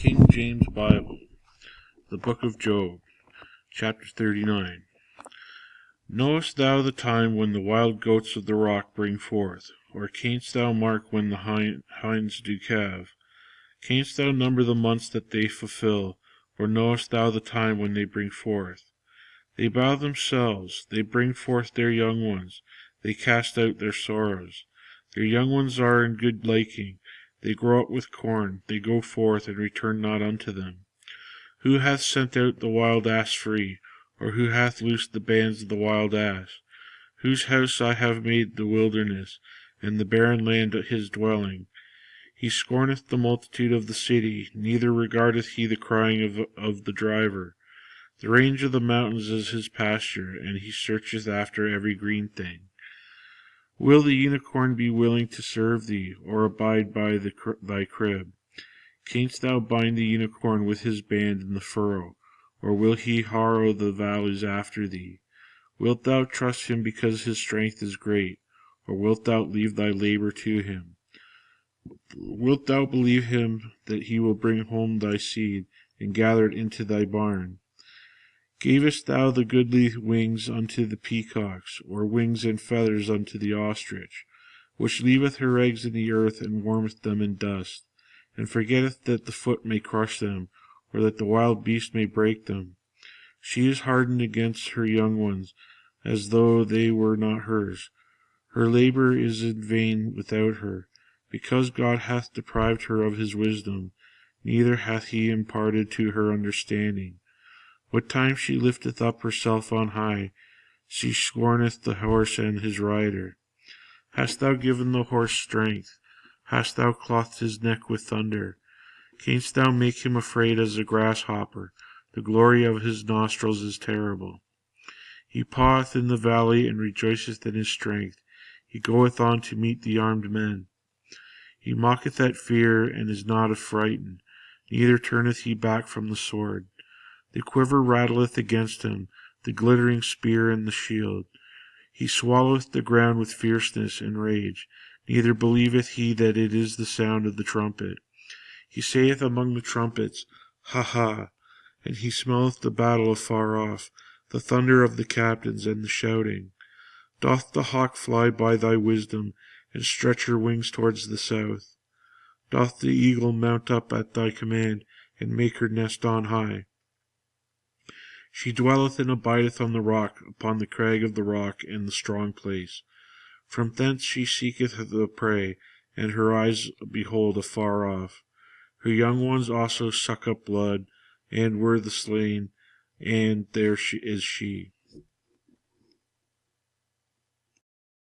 King James Bible, the book of Job, chapter 39. Knowest thou the time when the wild goats of the rock bring forth? Or canst thou mark when the hinds do calve? Canst thou number the months that they fulfill? Or knowest thou the time when they bring forth? They bow themselves, they bring forth their young ones, they cast out their sorrows. Their young ones are in good liking, they grow up with corn, they go forth and return not unto them. Who hath sent out the wild ass free? Or who hath loosed the bands of the wild ass? Whose house I have made the wilderness, and the barren land his dwelling. He scorneth the multitude of the city, neither regardeth he the crying of the driver. The range of the mountains is his pasture, and he searcheth after every green thing. Will the unicorn be willing to serve thee, or abide by thy crib? Canst thou bind the unicorn with his band in the furrow, or will he harrow the valleys after thee? Wilt thou trust him because his strength is great, or wilt thou leave thy labor to him? Wilt thou believe him that he will bring home thy seed, and gather it into thy barn? Gavest thou the goodly wings unto the peacocks, or wings and feathers unto the ostrich, which leaveth her eggs in the earth, and warmeth them in dust, and forgetteth that the foot may crush them, or that the wild beast may break them? She is hardened against her young ones, as though they were not hers. Her labor is in vain without her, because God hath deprived her of his wisdom, neither hath he imparted to her understanding. What time she lifteth up herself on high, she scorneth the horse and his rider. Hast thou given the horse strength? Hast thou clothed his neck with thunder? Canst thou make him afraid as a grasshopper? The glory of his nostrils is terrible. He paweth in the valley, and rejoiceth in his strength. He goeth on to meet the armed men. He mocketh at fear, and is not affrighted, neither turneth he back from the sword. The quiver rattleth against him, the glittering spear and the shield. He swalloweth the ground with fierceness and rage, neither believeth he that it is the sound of the trumpet. He saith among the trumpets, Ha ha! And he smelleth the battle afar off, the thunder of the captains and the shouting. Doth the hawk fly by thy wisdom, and stretch her wings towards the south? Doth the eagle mount up at thy command, and make her nest on high? She dwelleth and abideth on the rock, upon the crag of the rock and the strong place. From thence she seeketh the prey, and her eyes behold afar off. Her young ones also suck up blood, and were the slain, and there is she.